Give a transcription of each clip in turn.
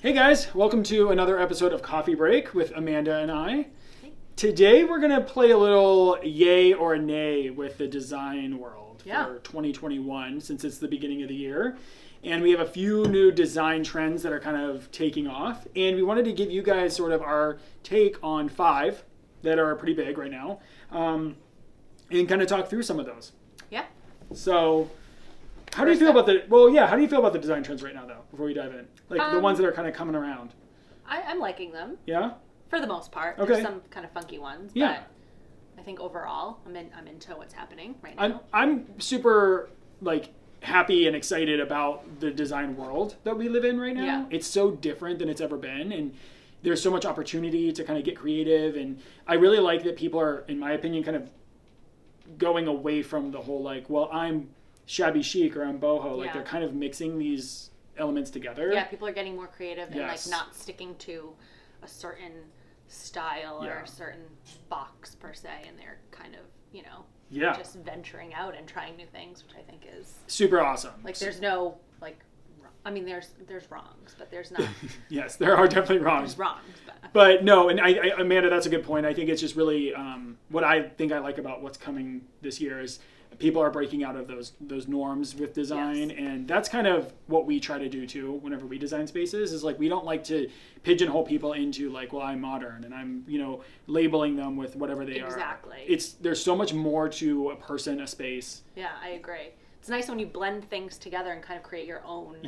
Hey guys, welcome to another episode of Coffee Break with Amanda and I. Today we're going to play a little yay or nay with the design world for 2021 since it's the beginning of the year. And we have a few new design trends that are kind of taking off. And we wanted to give you guys sort of our take on 5 that are pretty big right now and kind of talk through some of those. Yeah. So how do you feel about the design trends right now though, before we dive in? Like the ones that are kind of coming around. I'm liking them. Yeah? For the most part. Okay. There's some kind of funky ones, but I think overall I'm into what's happening right now. I'm super happy and excited about the design world that we live in right now. Yeah. It's so different than it's ever been, and there's so much opportunity to kind of get creative, and I really like that people are, in my opinion, kind of going away from the whole I'm shabby chic or I'm boho. Like they're kind of mixing these elements together. Yeah, people are getting more creative and not sticking to a certain style or a certain box per se, and they're kind of, just venturing out and trying new things, which I think is super awesome. There's no there's wrongs, but there's not. Yes, there are definitely wrongs. There's wrongs, but no, and I Amanda, that's a good point. I think it's just really what I think I like about what's coming this year is people are breaking out of those norms with design, and that's kind of what we try to do too whenever we design spaces, is we don't like to pigeonhole people into I'm modern and I'm labeling them with whatever they are. Exactly. There's so much more to a person, a space. Yeah, I agree. It's nice when you blend things together and kind of create your own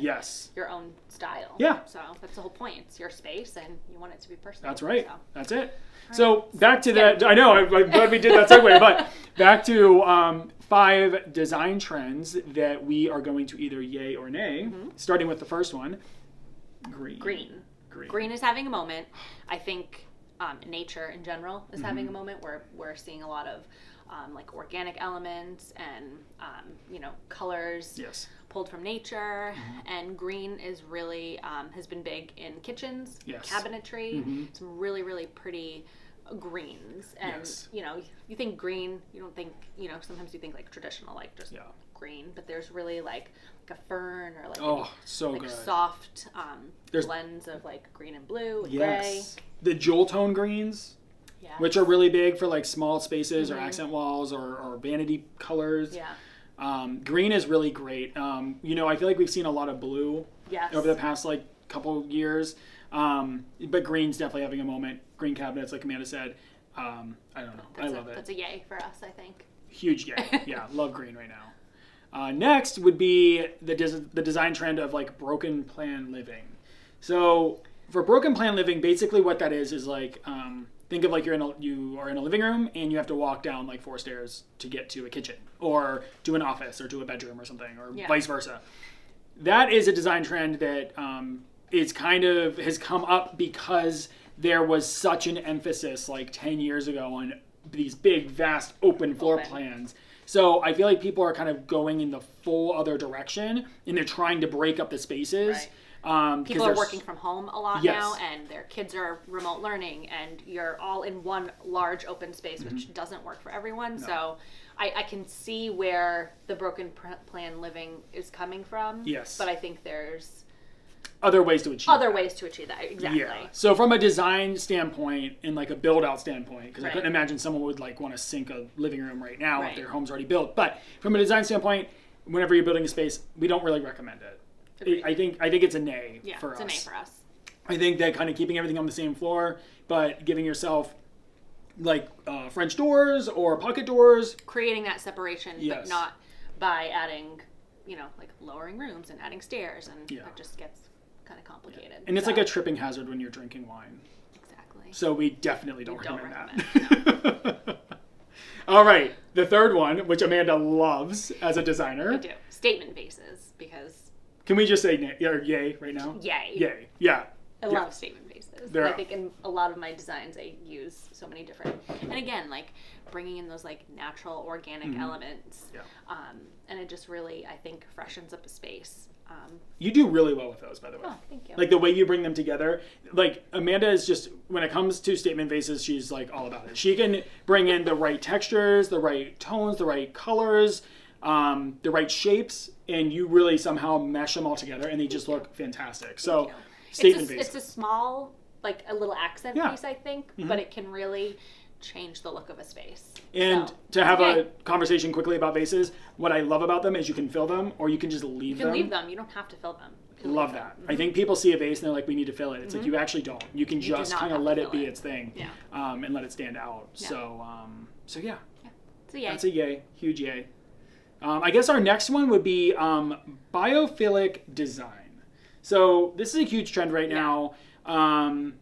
style. Yeah. So that's the whole point. It's your space and you want it to be personal. That's right. So. That's it. So back to that. I know, I'm glad we did that segue, but back to 5 design trends that we are going to either yay or nay, starting with the first one, green. Green is having a moment. I think nature in general is having a moment where we're seeing a lot of organic elements and colors pulled from nature, and green is really has been big in kitchens, cabinetry, some really, really pretty greens. And you think green, you don't think, sometimes you think traditional, just green, but there's really like a fern or soft blends of green and blue and gray. The jewel tone greens, which are really big for small spaces or accent walls or vanity colors. Green is really great. I feel like we've seen a lot of blue over the past couple years, but green's definitely having a moment. Green cabinets, like Amanda said, I don't know. I love it. That's a yay for us, I think. Huge yay. Yeah, love green right now. Next would be the design trend of broken plan living. So for broken plan living, basically what that is think of you are in a living room and you have to walk down 4 stairs to get to a kitchen or to an office or to a bedroom or something, or vice versa. That is a design trend that has come up because there was such an emphasis 10 years ago on these big, vast, open floor plans. So I feel like people are kind of going in the full other direction, and they're trying to break up the spaces. Right. People are working from home a lot now, and their kids are remote learning, and you're all in one large open space, which doesn't work for everyone. No. So I can see where the broken plan living is coming from. Yes. But I think there's other ways to achieve that. Exactly. Yeah. So from a design standpoint and a build out standpoint, because I couldn't imagine someone would want to sink a living room right now if their home's already built. But from a design standpoint, whenever you're building a space, we don't really recommend it. I think it's a nay for us. Yeah, it's a nay for us. I think that kind of keeping everything on the same floor, but giving yourself French doors or pocket doors. Creating that separation, but not by adding, lowering rooms and adding stairs, and it just gets kind of complicated. And it's like a tripping hazard when you're drinking wine. Exactly. So we definitely don't recommend that. No. All right, the third one, which Amanda loves as a designer. I do. Statement vases, because... Can we just say yay right now? Yay. Yay. Yeah. I love statement vases. I think in a lot of my designs I use so many different... And again, bringing in those natural, organic elements. Yeah. And it just really, I think, freshens up a space. You do really well with those, by the way. Oh, thank you. The way you bring them together. Amanda is just, when it comes to statement vases, she's all about it. She can bring in the right textures, the right tones, the right colors, the right shapes, and you really somehow mesh them all together, and they just look fantastic. So statement piece. It's a small, like a little accent piece, I think, but it can really change the look of a space. And to have a conversation quickly about vases, what I love about them is you can fill them or you can just leave them. You can leave them. You don't have to fill them. Love that. I think people see a vase and they're like, we need to fill it. It's like, you actually don't. You can just kind of let it be its thing and let it stand out. Yeah. So yeah. It's a yay. That's a yay. Huge yay. I guess our next one would be Biophilic Design. So this is a huge trend right now. And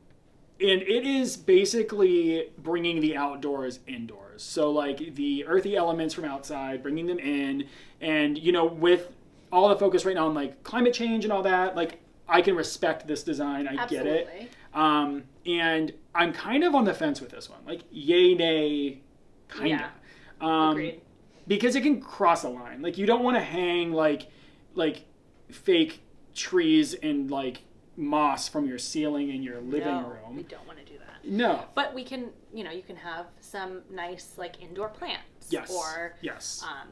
it is basically bringing the outdoors indoors. So like the earthy elements from outside, bringing them in. And, you know, with all the focus right now on like climate change and all that, like I can respect this design. I get it. And I'm kind of on the fence with this one. Like yay, nay, kind of. Agreed. Because it can cross a line. Like you don't want to hang like fake trees and like moss from your ceiling in your living room. We don't want to do that. No. But we can, you know, you can have some nice like indoor plants. Yes. Or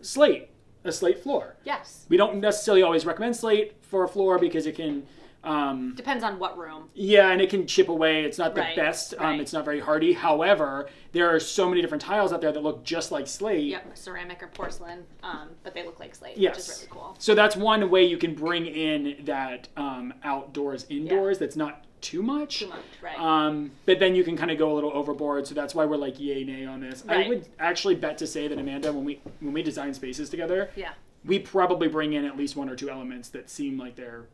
slate. A slate floor. Yes. We don't necessarily always recommend slate for a floor because it can depends on what room. Yeah, and it can chip away. It's not the best. It's not very hardy. However, there are so many different tiles out there that look just like slate. Yep, ceramic or porcelain, but they look like slate, which is really cool. So that's one way you can bring in that outdoors, indoors. That's not too much. Too much, right. But then you can kind of go a little overboard. So that's why we're like yay, nay on this. Right. I would actually bet to say that Amanda, when we design spaces together, yeah, we probably bring in at least one or two elements that seem like they're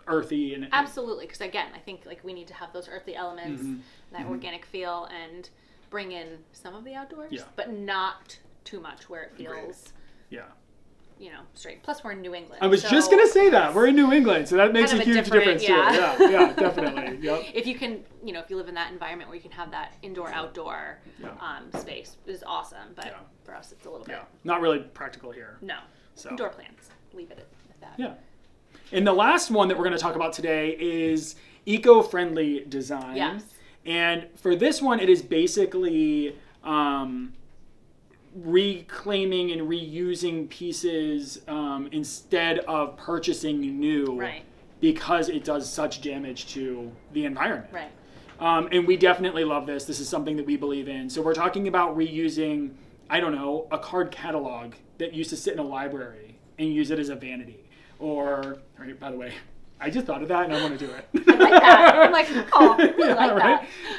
earthy and absolutely, because again, I think like we need to have those earthy elements, that organic feel, and bring in some of the outdoors, but not too much where it feels you know, straight. Plus we're in New England. I was just gonna say that we're in New England, so that makes a huge difference too. Yeah, definitely. Yep. If you can, you know, if you live in that environment where you can have that indoor outdoor space, is awesome. But for us, it's a little bit not really practical here. No, so indoor plants. Leave it at that. Yeah. And the last one that we're going to talk about today is eco-friendly design. Yes. And for this one, it is basically reclaiming and reusing pieces instead of purchasing new, because it does such damage to the environment. Right. And we definitely love this. This is something that we believe in. So we're talking about reusing, I don't know, a card catalog that used to sit in a library and use it as a vanity. Or, by the way, I just thought of that and I want to do it. I like that. I'm like, oh, I really like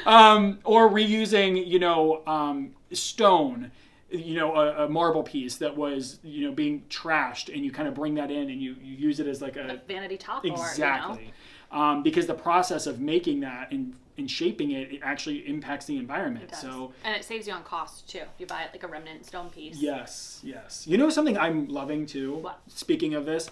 that. Or reusing, you know, stone, you know, a marble piece that was, you know, being trashed, and you kind of bring that in and you use it as like a vanity top. Exactly. Or, you know? Because the process of making that and shaping it actually impacts the environment. It does. So, and it saves you on cost too. If you buy it like a remnant stone piece. Yes. You know something I'm loving too? What? Speaking of this,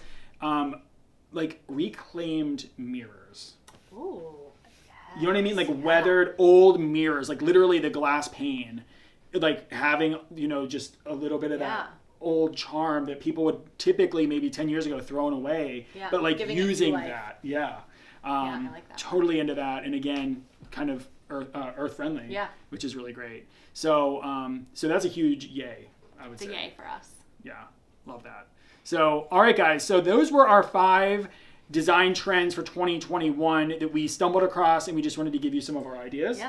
like reclaimed mirrors. Ooh. Yes. You know what I mean? Like weathered old mirrors, like literally the glass pane, like having, you know, just a little bit of that old charm that people would typically maybe 10 years ago thrown away, but like using that. I like that. Totally into that. And again, kind of earth friendly, which is really great. So, so that's a huge yay, I would say. It's a yay for us. Yeah. Love that. So, all right, guys. So those were our 5 design trends for 2021 that we stumbled across, and we just wanted to give you some of our ideas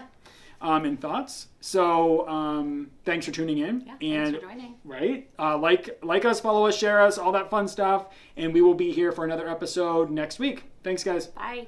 and thoughts. So thanks for tuning in. Yeah, thanks for joining. Right. Like us, follow us, share us, all that fun stuff. And we will be here for another episode next week. Thanks, guys. Bye.